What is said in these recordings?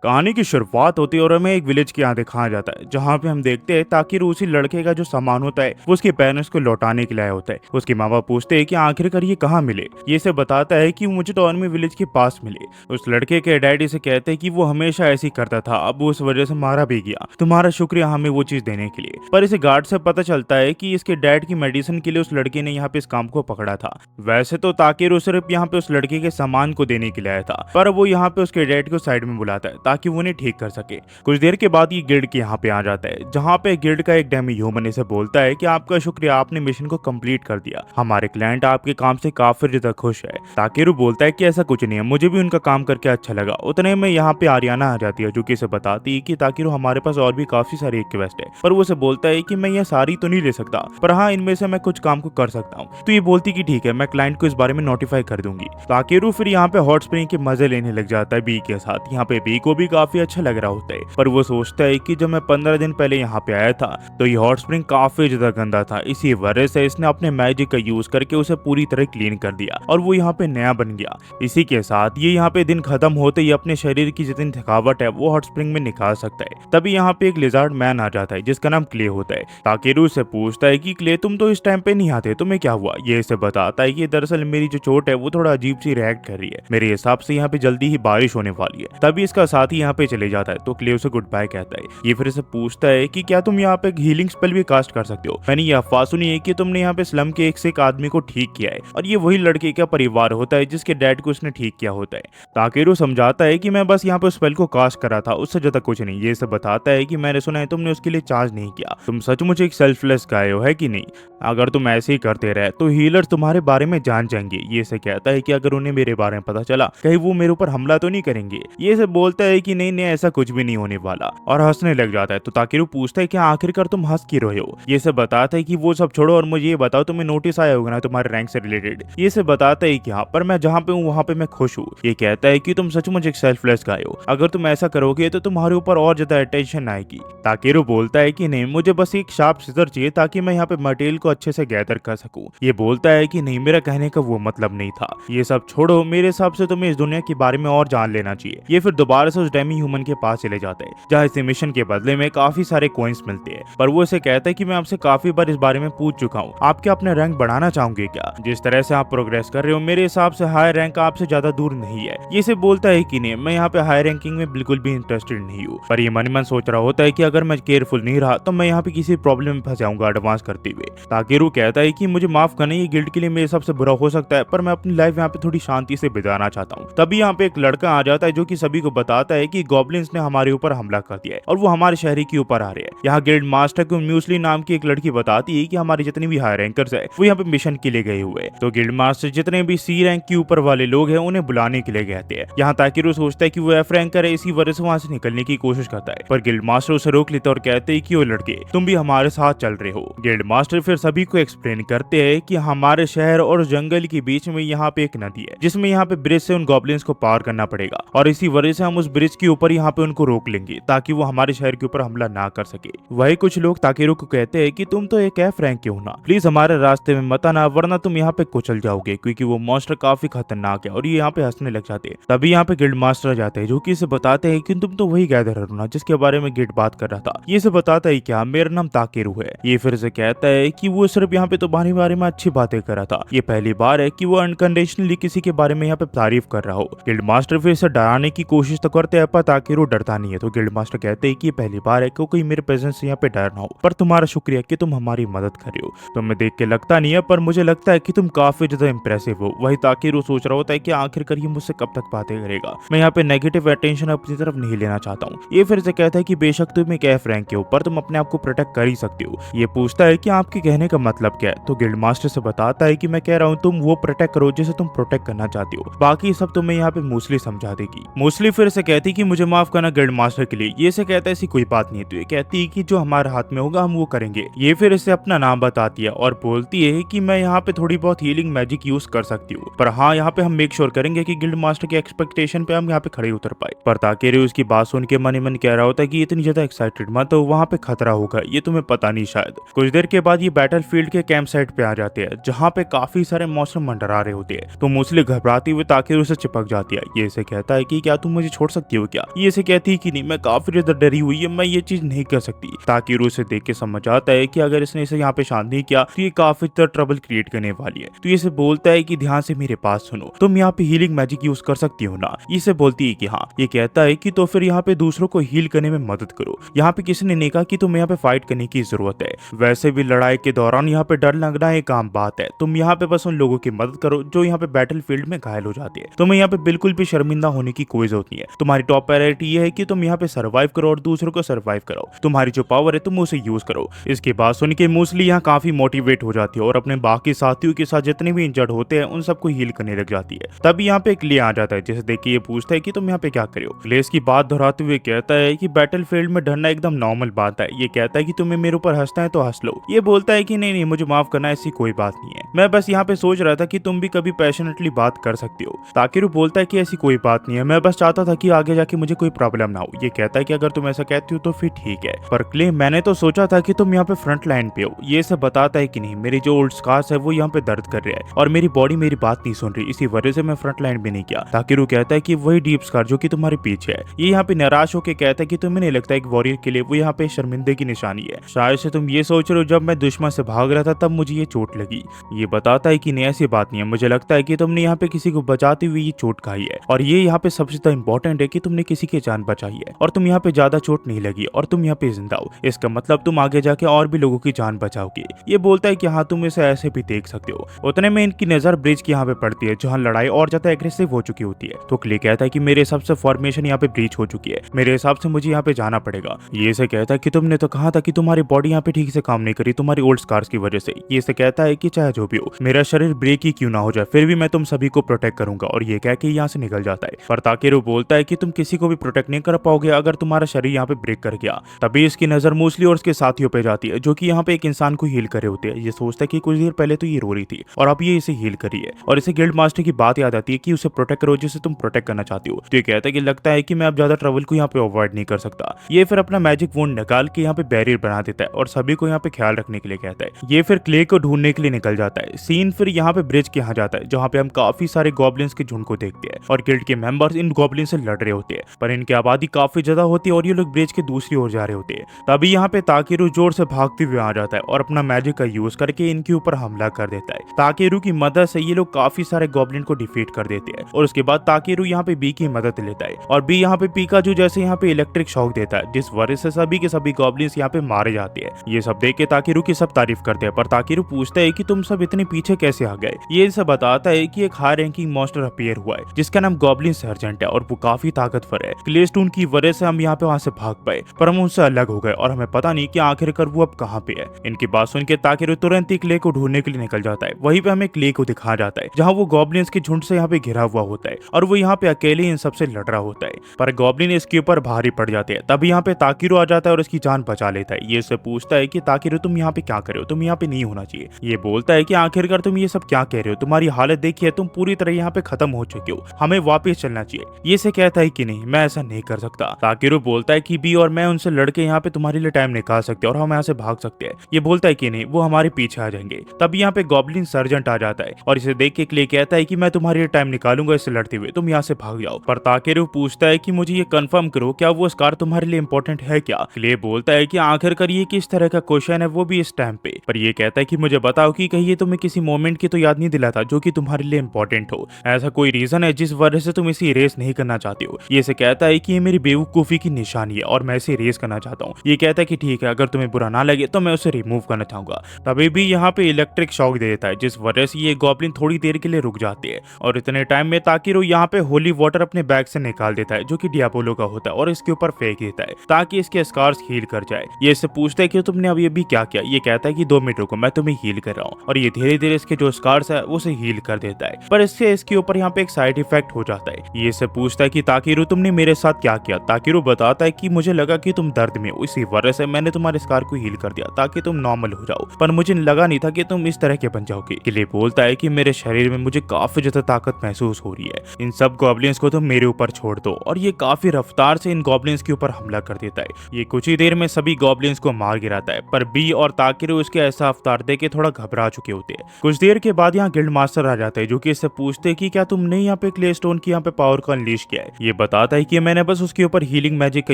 कहानी की शुरुआत होती है और हमें एक विलेज के यहाँ दिखाया जाता है जहाँ पे हम देखते हैं ताकि उसी लड़के का जो सामान होता है वो उसके पेरेंट्स को लौटाने के लिए आया होता है। उसके माँ बाप पूछते हैं कि आखिरकार ये कहाँ मिले। ये इसे बताता है कि मुझे तो अर्मी विलेज के पास मिले। उस लड़के के डैडी से कहते हैं कि वो हमेशा ऐसे ही करता था, अब वो उस वजह से मारा भी गया, तुम्हारा शुक्रिया हमें वो चीज देने के लिए। पर इसे गार्ड से पता चलता है कि इसके डैड की मेडिसिन के लिए उस लड़के ने यहाँ पे इस काम को पकड़ा था। वैसे तो ताकेरू सिर्फ यहाँ पे उस लड़के के सामान को देने के लिए आया था, पर वो यहाँ पे उसके डैड को साइड में बुलाता है ताकि वो उन्हें ठीक कर सके। कुछ देर के बाद ये गिल्ड के यहाँ पे आ जाता है जहाँ पे गिल्ड का एक डेमी ह्यूमन इसे बोलता है कि आपका शुक्रिया, आपने मिशन को कंप्लीट कर दिया, हमारे क्लाइंट आपके काम से काफी ज्यादा खुश है। ताकेरू बोलता है कि ऐसा कुछ नहीं है, मुझे भी उनका काम करके अच्छा लगा। उतने में यहाँ पे आरियाना आ जाती है जो कि इसे बताती है कि ताकेरू हमारे पास और भी काफी सारी रिक्वेस्ट है, पर वो उसे बोलता है कि मैं ये सारी तो नहीं ले सकता, पर हाँ इनमें से मैं कुछ काम को कर सकता हूँ। तो ये बोलती कि ठीक है, मैं क्लाइंट को इस बारे में नोटिफाई कर दूंगी। ताकेरू फिर यहाँ पे हॉट स्प्रिंग के मजे लेने लग जाता है बी के साथ। यहाँ पे बी को भी काफी अच्छा लग रहा होता है, पर वो सोचता है कि जब मैं 15 दिन पहले यहाँ पे आया था तो ये हॉट स्प्रिंग काफी ज्यादा गंदा था, इसी वजह से इसने अपने मैजिक का यूज करके उसे पूरी तरह क्लीन कर दिया और वो यहाँ पे नया बन गया। इसी के साथ ये यहाँ पे दिन खत्म होते ही अपने शरीर की जितनी थकावट है वो हॉट स्प्रिंग में निकाल सकता है। तभी यहाँ पे एक लिजार्ड मैन आ जाता है जिसका नाम क्ले होता है। ताकेरू से पूछता है कि क्ले तुम तो इस टाइम पे नहीं आते, तुम्हें क्या हुआ। ये इसे बताता है कि दरअसल मेरी जो चोट है वो थोड़ा अजीब सी रिएक्ट कर रही है, मेरे हिसाब से यहाँ पे जल्दी ही बारिश होने वाली है। तभी इसका साथी यहाँ पे चले जाता है तो क्ले उसे गुड बाय कहता है। ये फिर से पूछता है कि क्या तुम यहाँ पे हीलिंग स्पेल भी कास्ट कर सकते हो। मैंने ये अफवाह सुनी है कि तुमने यहाँ पे स्लम के एक से एक आदमी को ठीक किया है और ये वही लड़के का परिवार होता है जिसके डैड को उसने ठीक किया होता है। ताकेरू समझाता है कि मैं बस यहाँ पे स्पेल को कास्ट करा था, उससे ज्यादा कुछ नहीं। ये सब बताता है कि मैंने सुना है तुमने उसके लिए चार्ज नहीं किया, तुम सचमुच एक सेल्फलेस गाय हो, है कि नहीं। अगर तुम ऐसे ही करते रहे तो हीलर तुम्हारे बारे में जान जाएंगे। ये से कहता है कि अगर उन्हें मेरे बारे में पता चला कहीं वो मेरे ऊपर हमला तो नहीं करेंगे। ये से बोलता है कि नहीं नहीं ऐसा कुछ भी नहीं होने वाला और हंसने लग जाता है। तो ताकेरू पूछता है कि आखिरकार तुम हंस क्यों रहे हो। ये से बताता है कि वो सब छोड़ो और मुझे ये बताओ तुम्हें नोटिस आया होगा ना तुम्हारे रैंक से रिलेटेड। ये से बताता है कि हाँ, पर मैं जहाँ पे हूँ वहाँ पे मैं खुश हूँ। ये कहता है कि तुम सचमुच एक सेल्फलेस गाय हो, अगर तुम ऐसा करोगे तो तुम्हारे ऊपर और ज्यादा अटेंशन आएगी। ताकेरू बोलता है कि नहीं, मुझे बस एक शार्प सीजर चाहिए ताकि मैं यहाँ पे मटेरियल को अच्छे से गैदर कर सकूं। ये बोलता है कि नहीं, मेरा कहने का वो मतलब नहीं था, ये सब छोड़ो, मेरे हिसाब से तुम्हें इस दुनिया के बारे में और जान लेना चाहिए। ये फिर दोबारा से उस डेमी ह्यूमन के पास चले जाते हैं जहाँ इस मिशन के बदले में काफी सारे कॉइन्स मिलते हैं। पर वो इसे कहता है कि मैं आपसे काफी बार इस बारे में पूछ चुका हूँ, आप क्या अपने रैंक बढ़ाना चाहोगे क्या। जिस तरह से आप प्रोग्रेस कर रहे हो मेरे हिसाब से हाई रैंक आपसे ज्यादा दूर नहीं है। ये इसे बोलता है कि नहीं, मैं यहाँ पे हाई रैंकिंग में बिल्कुल भी इंटरेस्टेड नहीं हूँ। पर ये मन मन सोच रहा होता है कि अगर मैं केयरफुल नहीं रहा तो मैं यहाँ पे किसी प्रॉब्लम में फंस जाऊंगा एडवांस करते हुए। ताकेरू कहता है कि मुझे माफ करना, ये गिल्ड के लिए मेरे सबसे बुरा हो सकता है, पर मैं अपनी लाइफ यहाँ पे थोड़ी शांति से बिताना चाहता हूँ। तभी यहाँ पे एक लड़का आ जाता है जो कि सभी को बताता है कि गॉब्लिन्स ने हमारे ऊपर हमला कर दिया है और वो हमारे शहरी के ऊपर आ रहे हैं। यहाँ गिल्ड मास्टर को म्यूसली नाम की एक लड़की बताती है कि हमारे जितने भी हाई रैंकर्स है वो यहाँ पे मिशन के लिए गए हुए हैं। तो गिल्ड मास्टर जितने भी सी रैंक के ऊपर वाले लोग हैं उन्हें बुलाने के लिए कहते हैं। यहाँ ताकेरू सोचता है कि वो एफ रैंकर है, इसी वजह से वहाँ से निकलने की कोशिश करता है, पर गिल्ड मास्टर उसे रोक लेता और कहते हैं कि वो लड़के तुम भी हमारे साथ चल रहे हो। गिल्ड मास्टर फिर सभी को एक्सप्लेन करते हैं कि हमारे शहर और जंगल के बीच में यहाँ पे एक नदी है जिसमें यहाँ पे ब्रिज से उन गॉब्लिन्स को पार करना पड़ेगा और इसी वजह से हम उस ब्रिज के ऊपर यहाँ पे उनको रोक लेंगे ताकि वो हमारे शहर के ऊपर हमला ना कर सके। वही कुछ लोग ताकेरू को कहते हैं कि तुम तो एक एफ रैंक के हो ना, प्लीज हमारे रास्ते में मत आना वरना तुम यहाँ पे कुचल जाओगे, क्योंकि वो मॉन्स्टर काफी खतरनाक है। और ये यहाँ पे हंसने लग जाते हैं। तभी यहाँ पे गिल्ड मास्टर आ जाते हैं जो कि इसे बताते हैं कि तुम तो वही गैदरर हो ना जिसके बारे में गिल्ड बात कर रहा था। ये इसे बताता है क्या मेरा नाम ताकेरू है। ये फिर से कहता है कि वो सिर्फ यहाँ पे तुम्हारे बारे में अच्छी बातें कर रहा था, ये पहली बार है कि वो अनकंडीशनली किसी के बारे में यहाँ पे तारीफ कर रहा हो। गिल्ड मास्टर फिर से डराने की कोशिश तो करते हैं पर ताकेरू डरता नहीं है। तो गिल्ड मास्टर कहते हैं कि ये पहली बार है कि कोई मेरे प्रेजेंस से यहाँ पे डर ना हो, पर तुम्हारा शुक्रिया कि तुम हमारी मदद कर रहे हो। तुम्हें देख के लगता नहीं है पर मुझे लगता है कि तुम काफी ज्यादा इंप्रेसिव हो। वही ताकेरू सोच रहा होता है कि आखिरकार ये मुझसे कब तक बातें करेगा, मैं यहाँ पे नेगेटिव अटेंशन अपनी तरफ नहीं लेना चाहता हूँ। ये फिर से कहता है कि बेशक तुम एक एफ रैंक के हो पर तुम अपने आप को प्रोटेक्ट कर ही सकते हो। ये पूछता है कि आपके कहने का मतलब क्या है। तो गिल्ड मास्टर से बताता है कि मैं कह रहा हूँ तुम वो प्रोटेक्ट करो जिसे तुम प्रोटेक्ट करना चाहते हो, बाकी सब तुम्हें यहाँ पे मूसली समझा देगी। मूसली फिर से कहती कि मुझे माफ करना गिल्ड मास्टर के लिए। ये से कहता है ऐसी कोई बात नहीं है। तो ये कहती है कि जो हमारे हाथ में होगा हम वो करेंगे। ये फिर इसे अपना नाम बताती है और बोलती है कि मैं यहाँ पे थोड़ी बहुत हीलिंग मैजिक यूज कर सकती हूँ, पर हाँ यहाँ पे हम मेक श्योर करेंगे कि गिल्ड मास्टर के एक्सपेक्टेशन पे हम यहाँ पे खड़े उतर पाए। पर ताकेरू उसकी बात सुन के मन ही मन कह रहा होता है कि इतनी ज्यादा एक्साइटेड मत हो, वहाँ पे खतरा होगा, ये तुम्हें पता नहीं शायद। कुछ देर के बाद ये बैटल फील्ड के कैंप साइट पे आ जाते हैं जहाँ पे काफी सारे मौसम मंडरा रहे होते हैं। तो मूसली घबराती हुई ताकेरू से चिपक जाती है। ये इसे कहता है कि क्या तुम मुझे छोड़ सकते सकती हो क्या? ये इसे कहती है कि नहीं, मैं काफी ज्यादा डरी हुई है, मैं ये चीज नहीं कर सकती। ताकिरू उसे देख के समझ आता है कि अगर इसने इसे यहाँ पे शांत नहीं किया तो ये काफी ज्यादा ट्रबल क्रिएट करने वाली है। तो ये इसे बोलता है कि ध्यान से मेरे पास सुनो, तुम यहाँ पे हीलिंग मैजिक यूज कर सकती हो ना? इसे बोलती है कि हाँ। ये कहता है कि तो फिर यहाँ पे दूसरों को हील करने में मदद करो। यहाँ पे किसी ने नहीं कहा कि तुम्हें यहाँ पे फाइट करने की जरूरत है, वैसे भी लड़ाई के दौरान यहाँ पे डर लगना एक आम बात है। तुम यहाँ पे बस उन लोगों की मदद करो जो यहाँ पे बैटल फील्ड में घायल हो जाते हैं। तुम्हें यहाँ पे बिल्कुल भी शर्मिंदा होने की कोई जरूरत नहीं है। तुम्हारी टॉप प्रायोरिटी ये है कि तुम यहाँ पे सर्वाइव करो और दूसरों को सर्वाइव कराओ। तुम्हारी जो पावर है तुम उसे यूज करो। इसके बाद सुन के मूसली यहाँ काफी मोटिवेट हो जाती है और अपने बाकी साथियों के साथ जितने भी इंजर्ड होते हैं उन सबको हील करने लग जाती है। तभी यहाँ पे क्ले आ जाता है, जिसे देख के ये पूछता है कि तुम यहाँ पे क्या कर रहे हो। क्ले इसकी बात दोहराते हुए कहता है कि बैटल फील्ड में डरना एकदम नॉर्मल बात है। ये कहता है कि तुम्हें मेरे ऊपर हंसना है तो हंस लो। ये बोलता है कि नहीं नहीं, मुझे माफ करना, ऐसी कोई बात नहीं है, मैं बस यहाँ पे सोच रहा था कि तुम भी कभी पैशनेटली बात कर सकती हो। ताकिरू बोलता है कि ऐसी कोई बात नहीं है, मैं बस चाहता था कि आगे जाके मुझे कोई प्रॉब्लम ना हो। ये कहता है कि अगर तुम ऐसा कहती हो तो फिर ठीक है, पर क्ले मैंने तो सोचा था कि तुम यहाँ पे फ्रंट लाइन पे हो। ये सब बताता है कि नहीं, मेरी जो ओल्ड स्कार्स है वो यहाँ पे दर्द कर रहा है और मेरी बॉडी मेरी बात नहीं सुन रही, इसी वजह से मैं फ्रंट लाइन भी नहीं किया। ताकिरू कहता है कि वही डीप स्कार जो कि तुम्हारे पीछे है। ये यहाँ पे निराश होकर कहता है कि तुम्हें नहीं लगता एक वॉरियर के लिए वो यहाँ पे शर्मिंदे की निशानी है? शायद से तुम ये सोच रहे हो जब मैं दुश्मन से भाग रहा था तब मुझे ये चोट लगी। ये बताता है कि नहीं, ऐसी बात नहीं है, मुझे लगता है कि तुमने यहाँ पे किसी को बचाते हुए ये चोट खाई है और ये यहाँ पे सबसे ज्यादा इंपॉर्टेंट है कि तुमने किसी की जान बचाई है और तुम यहाँ पे ज्यादा चोट नहीं लगी और तुम यहाँ पे जिंदा हो। इसका मतलब तुम आगे जाके और भी लोगों की जान बचाओगे। ये बोलता है कि हाँ, तुम इसे ऐसे भी देख सकते हो। उतने में इनकी नजर ब्रिज की यहाँ पे पड़ती है जहाँ लड़ाई और ज्यादा एग्रेसिव हो चुकी होती है। तो क्ले कहता है कि मेरे हिसाब से फॉर्मेशन यहाँ पे ब्रीच हो चुकी है, मेरे हिसाब से मुझे यहाँ पे जाना पड़ेगा। ये इसे कहता है कि तुमने तो कहा था कि तुम्हारी बॉडी यहाँ पे ठीक से काम नहीं करी तुम्हारी ओल्ड स्कार्स की वजह से। ये इसे कहता है कि चाहे जो भी हो, मेरा शरीर ब्रेक ही क्यों ना हो जाए, फिर भी मैं तुम सभी को प्रोटेक्ट करूंगा। और ये कह के यहाँ से निकल जाता है। पर ताकेरू बोलता है कि तुम किसी को भी प्रोटेक्ट नहीं कर पाओगे अगर तुम्हारा शरीर यहाँ पे ब्रेक कर गया। तभी इसकी नजर मूसली और उसके साथियों पे जाती है जो कि यहाँ पे एक इंसान को हील करे होते हैं। ये सोचता है कि कुछ देर पहले तो ये रो रही थी और अब ये इसे हील करी है और इसे गिल्ड मास्टर की बात याद आती है कि उसे प्रोटेक्ट करो जिसे तुम प्रोटेक्ट करना चाहती हो। तो ये कहता है कि लगता है कि मैं अब ज्यादा ट्रबल को यहाँ पे अवॉइड नहीं कर सकता। ये फिर अपना मैजिक वॉन्ड निकाल के यहाँ पे बैरियर बना देता है और सभी को यहाँ पे ख्याल रखने के लिए कहता है। ये फिर क्ले को ढूंढने के लिए निकल जाता है। सीन फिर यहाँ पे ब्रिज के यहाँ जाता है जहाँ पे हम काफी सारे गॉब्लिन्स के झुंड को देखते हैं और गिल्ड के मेंबर्स इन गॉब्लिन से लड़ रहे होते हैं, पर इनकी आबादी काफी ज्यादा होती है और ये लोग ब्रिज के दूसरी ओर जा रहे होते हैं। तभी यहाँ पे ताकेरू जोर से भागते हुए आ जाता है और अपना मैजिक का यूज करके इनके ऊपर हमला कर देता है। ताकेरू की मदद से ये लोग काफी सारे गॉब्लिन को डिफीट कर देते हैं और उसके बाद ताकेरू यहाँ पे बी की मदद लेता है और बी यहाँ पे पिकाचू जैसे यहाँ पे इलेक्ट्रिक शॉक देता है, जिस वजह से सभी के सभी गॉब्लिन्स यहाँ पे मारे जाते हैं। ये सब देख के ताकेरू की सब तारीफ करते हैं, पर ताकेरू पूछता है कि तुम सब इतने पीछे कैसे आ गए। ये इसे बताता है कि एक हाई रैंकिंग मॉन्स्टर अपीयर हुआ है जिसका नाम गॉब्लिन सर्जेंट है और वो काफी ताकतवर है। क्लेस्टोन की वजह से हम यहाँ पे वहाँ से भाग पाए, पर हम उनसे अलग हो गए और हमें पता नहीं कि आखिरकार वो अब कहाँ पे है। इनकी बात सुन के ताकेरू तुरंत ही क्ले को ढूंढने के लिए निकल जाता है। वहीं पे हमें क्ले को दिखाया जाता है जहाँ वो गॉब्लिन्स के झुंड से यहाँ पे घिरा हुआ होता है और वो यहाँ पे अकेले इन सबसे लड़ रहा होता है, पर गॉब्लिन इसके ऊपर भारी पड़ जाते हैं। तभी यहाँ पे ताकेरू आ जाता है और इसकी जान बचा लेता है। ये इससे पूछता है कि ताकेरू तुम यहाँ पे क्या कर रहे हो, तुम यहाँ पे नहीं होना चाहिए। ये बोलता है कि आखिरकार तुम ये सब क्या कह रहे हो, तुम्हारी हालत देखिए, तुम पूरी तरह यहाँ पे खत्म हो चुके हो, हमें वापस चलना चाहिए। ये से कहता है कि नहीं, मैं ऐसा नहीं कर सकता। ताकेरू बोलता है कि बी और मैं उनसे लड़के यहाँ पे तुम्हारे लिए टाइम निकाल सकते हैं और हम यहाँ से भाग सकते हैं। ये बोलता है कि नहीं, वो हमारे पीछे आ जाएंगे। तभी यहाँ पे गॉब्लिन सर्जेंट आ जाता है और इसे देख के क्ले कहता है कि मैं तुम्हारे लिए टाइम निकालूंगा इससे लड़ते हुए, तुम यहाँ से भाग जाओ। पर ताकेरू पूछता है कि मुझे ये कंफर्म करो, क्या वो स्कार तुम्हारे लिए इंपॉर्टेंट है क्या? क्ले बोलता है कि आखिरकार ये किस तरह का क्वेश्चन है, वो भी इस टाइम पे। पर ये कहता है कि मुझे बताओ कि कहीं ये तुम्हें किसी मोमेंट की तो याद नहीं दिलाता जो कि तुम्हारे लिए इंपॉर्टेंट हो, ऐसा कोई रीजन है जिस वजह से तुम इसे इरेज नहीं करना चाहते हो? ये से कहता है कि ये मेरी बेवकूफी की निशानी है और मैं इसे इरेज करना चाहता हूँ। ये कहता है कि ठीक है, अगर तुम्हें बुरा ना लगे तो मैं उसे रिमूव करना चाहूंगा। तभी भी यहाँ पे इलेक्ट्रिक शॉक दे देता है जिस वजह से ये गॉब्लिन थोड़ी देर के लिए रुक जाते हैं और इतने टाइम में ताकेरू यहाँ पे होली वाटर अपने बैग से निकाल देता है जो कि डियाबोलो का होता है और इसके ऊपर फेंक देता है ताकि इसके स्कार्स हील कर जाए। ये इससे पूछता है कि तुमने अब ये भी क्या किया? ये कहता है कि 2 मिनट रुको, मैं तुम्हें हील कर रहा हूँ। और ये धीरे धीरे इसके जो स्कार्स है उसे हील कर देता है, पर इससे इसके ऊपर यहाँ पे एक साइड इफेक्ट हो जाता है। ये इससे पूछता है कि ताकेरू तुमने मेरे साथ क्या किया? ताकेरू बताता है कि मुझे लगा कि तुम दर्द में हो, इसी वजह से मैंने तुम्हारे स्कार को हील कर दिया ताकि तुम नॉर्मल हो जाओ, पर मुझे लगा नहीं था कि तुम इस तरह के बन जाओगे। क्ले बोलता है कि मेरे शरीर में मुझे काफी ज्यादा ताकत महसूस हो रही है, इन सब गॉब्लिन्स को तुम मेरे ऊपर छोड़ दो। और ये काफी रफ्तार से इन गॉब्लिन्स के ऊपर हमला कर देता है। ये कुछ ही देर में सभी गॉब्लिन्स को मार गिराता है, पर बी और ताकेरू उसके ऐसा अवतार दे के थोड़ा घबरा चुके होते हैं। कुछ देर के बाद यहाँ गिल्ड मास्टर आ जाता है जो कि इससे पूछते हैं कि क्या तुमने यहाँ पे क्ले स्टोन की यहाँ पे पावर को अनलीश किया है? ये बताता है कि मैंने बस उसके ऊपर हीलिंग मैजिक का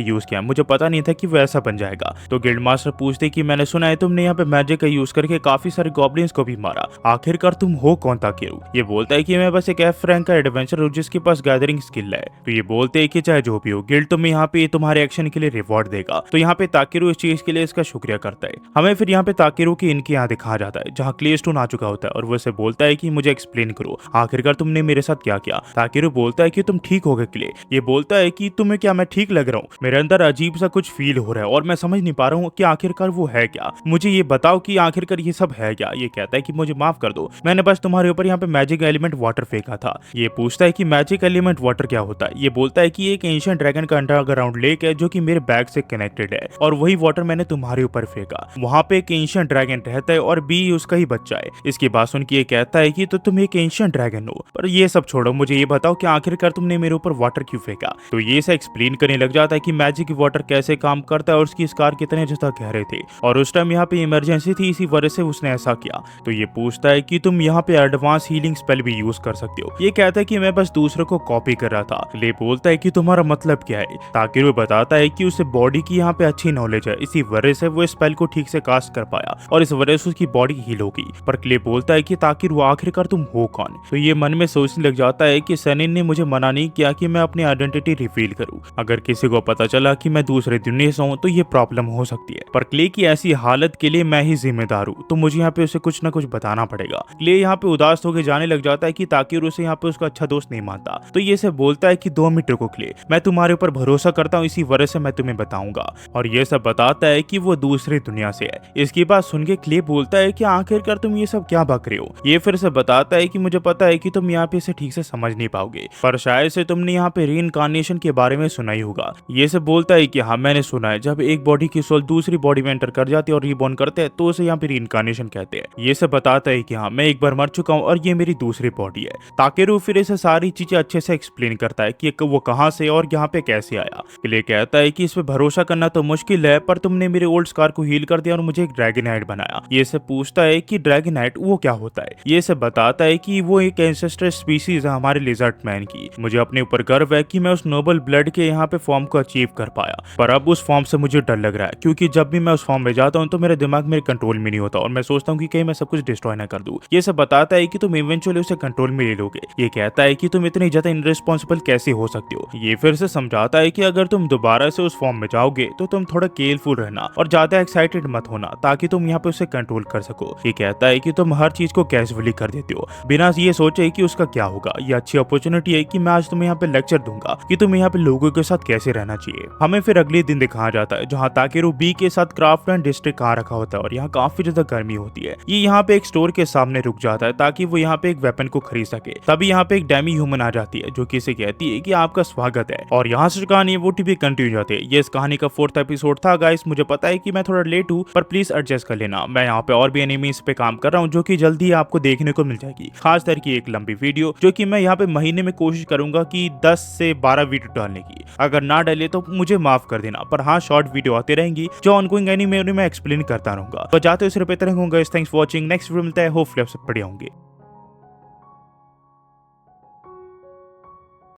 यूज किया, मुझे पता नहीं था कि वो ऐसा बन जाएगा। तो गिल्ड मास्टर पूछते कि मैंने सुना है तुमने यहाँ पे मैजिक का यूज करके काफी सारे गॉब्लिन्स को भी मारा, आखिरकार तुम हो कौन ताकेरू? ये बोलता है कि मैं बस एक एफ रैंक का एडवेंचर हूँ जिसके पास गैदरिंग स्किल है। तो ये बोलते हैं कि चाहे जो भी हो, गिल्ड तुम्हें यहाँ पे तुम्हारे एक्शन के लिए रिवॉर्ड देगा। तो यहाँ पे ताकेरू इस चीज के लिए इसका शुक्रिया करता है। हमें फिर यहाँ पे ताकेरू की इनके यहाँ दिखाया जाता है जहाँ क्ले स्टोन आ चुका होता है और वो इसे बोलता है कि मुझे एक्सप्लेन करो, आखिरकार तुमने मेरे साथ क्या किया? ताकेरू बोलता है कि तुम ठीक हो गए क्ले। ये बोलता है कि तुम्हें क्या मैं ठीक लग रहा हूँ? मेरे अंदर अजीब सा कुछ फील हो रहा है और मैं समझ नहीं पा रहा हूँ कि आखिरकार वो है क्या, मुझे ये बताओ कि आखिरकार ये सब है क्या। ये कहता है कि मुझे माफ कर दो, मैंने बस तुम्हारे ऊपर यहाँ पे मैजिक एलिमेंट वाटर फेंका था। ये पूछता है कि मैजिक एलिमेंट वाटर क्या होता है? ये बोलता है कि एक एंशिएंट ड्रैगन का अंडरग्राउंड लेक है जो कि मेरे बैग से कनेक्टेड है और वही वाटर मैंने तुम्हारे ऊपर फेंका। वहाँ पे एक एंशिएंट ड्रैगन रहता है और बी उसका ही बच्चा है। इसकी बात सुन के ये कहता है कि तो तुम एक एंशिएंट ड्रैगन हो, पर ये सब छोड़ो, मुझे ये बताओ कि आखिरकार तुमने मेरे ऊपर वाटर क्यों फेंका? तो ये से एक्सप्लेन करने लग जाता है कि मैजिक वाटर कैसे काम करता है और उसकी स्कार कितने ज्यादा गहरे थे और उस टाइम यहाँ पे इमरजेंसी थी, इसी वजह से उसने ऐसा किया। तो ये पूछता है कि तुम यहाँ पे एडवांस हीलिंग स्पेल भी यूज कर सकते हो। ये कहता है कि मैं बस दूसरों को कॉपी कर रहा था। ले बोलता है कि तुम्हारा मतलब क्या है? ताकिर वो बताता है कि उसे बॉडी की यहाँ पे अच्छी नॉलेज है, इसी वजह से वो स्पेल को ठीक से कास्ट कर पाया और इस वजह से उसकी बॉडी हील होगी। पर क्ले बोलता है कि ताकिर वो आखिरकार तुम हो कौन? तो ये मन में सोचने लग जाता है कि सनिन ने मुझे मना नहीं किया कि मैं अपनी आइडेंटिटी रिवील करूं। अगर किसी को पता चला कि मैं दूसरे दुनिया से हूं तो ये प्रॉब्लम हो सकती है, पर क्ले की ऐसी हालत के लिए मैं ही जिम्मेदार हूं, तो मुझे यहाँ पे उसे कुछ ना कुछ बताना पड़ेगा। क्ले यहाँ पे उदास होकर जाने लग जाता है कि ताकिर उसे यहाँ पे उसका अच्छा दोस्त नहीं मानता। तो ये से बोलता है कि 2 मिनट रुको क्ले, मैं तुम्हारे ऊपर भरोसा करता हूँ, इसी वजह से मैं तुम्हें बताऊंगा। और ये सब बताता है कि वो दूसरी दुनिया से है। इसकी बात सुन के क्ले बोलता है कि आखिरकार तुम ये सब क्या बक रहे हो? ये फिर से बताता है कि मुझे पता है कि तुम यहाँ पे इसे ठीक से समझ नहीं पाओगे, पर शायद से तुमने यहाँ पे रीइंकार्नेशन के बारे में सुना ही होगा। ये सब बोलता है कि हाँ मैंने सुना है, जब एक बॉडी की सोल दूसरी बॉडी में एंटर कर जाती है और रीबॉर्न करते हैं तो उसे यहाँ पे रीइंकार्नेशन कहते हैं। ये सब बताता है कि हाँ मैं एक बार मर चुका हूँ और ये मेरी दूसरी बॉडी है। ताकेरू फिर इसे सारी चीजें अच्छे से एक्सप्लेन करता है कि वो कहाँ से और यहाँ पे कैसे आया। क्ले कहता है कि इस पे भरोसा करना तो मुश्किल है, पर तुमने मेरे ओल्ड स्कार को हील कर दिया और मुझे एक ड्रैगनाइट बनाया। ये से पूछता है कि ड्रैगनाइट वो क्या होता है? ये से बताता है कि वो एक एंसेस्टर स्पीसीज है हमारे लिजर्ड मैन की। मुझे अपने ऊपर गर्व है कि मैं उस नोबल ब्लड के यहाँ पे फॉर्म को अचीव कर पाया, पर अब उस फॉर्म से मुझे डर लग रहा है क्योंकि जब भी मैं उस फॉर्म में जाता हूँ तो मेरे दिमाग मेरे कंट्रोल में नहीं होता और मैं सोचता हूँ कि कहीं मैं सब कुछ डिस्ट्रॉय ना कर दूं। ये सब बताता है कि तुम इवेंचुअली उसे कंट्रोल में ले लोगे। ये कहता है कि तुम इतनी ज्यादा इनरिस्पॉन्सिबल कैसे हो सकते हो। ये फिर से समझाता है कि अगर तुम दोबारा से उस फॉर्म में जाओगे तो तुम थोड़ा केयरफुल रहना और ज्यादा एक्साइटेड मत होना ताकि तुम यहाँ पे उसे कंट्रोल कर सको। ये कहता है कि तुम हर चीज को कैजुअली कर देते हो बिना ये सोचे कि उसका क्या होगा। ये अच्छी अपॉर्चुनिटी है कि मैं आज तुम्हें यहाँ पे लेक्चर दूंगा कि तुम्हें यहाँ पे लोगों के साथ कैसे रहना चाहिए। हमें फिर अगले दिन दिखाया जाता है जहाँ ताकेरू बी के साथ क्राफ्टलैंड डिस्ट्रिक्ट आ रखा होता है और यहाँ काफी ज्यादा गर्मी होती है। ये यहाँ पे एक स्टोर के सामने रुक जाता है ताकि वो यहाँ पे एक वेपन को खरीद सके। तभी यहाँ पे एक डेमी ह्यूमन आ जाती है जो कि इसे कहती है कि आपका स्वागत है, और यहाँ से कहानी वो टीवी कंटिन्यू जाती है। ये इस कहानी का 4th एपिसोड था गाइस। मुझे पता है कि मैं थोड़ा लेट हूँ, पर प्लीज एडजस्ट कर लेना। मैं यहाँ पे और भी एनिमीज पे काम कर रहा हूँ जो कि जल्दी आपको देखने को मिल जाएगी, खास तरह की एक लंबी वीडियो जो कि मैं यहाँ पे महीने में कोशिश करूंगा कि 10 से 12 वीडियो डालने की। अगर ना डाले तो मुझे माफ कर देना, पर हाँ शॉर्ट वीडियो आते रहेंगी जो ऑनगोइंग एनीमे में एक्सप्लेन करता रहूंगा। तो जाते हुए सिर्फ इतना रहूंगा। Thanks for watching. Next video मिलता है, होपफुली आप सब बढ़िया होंगे।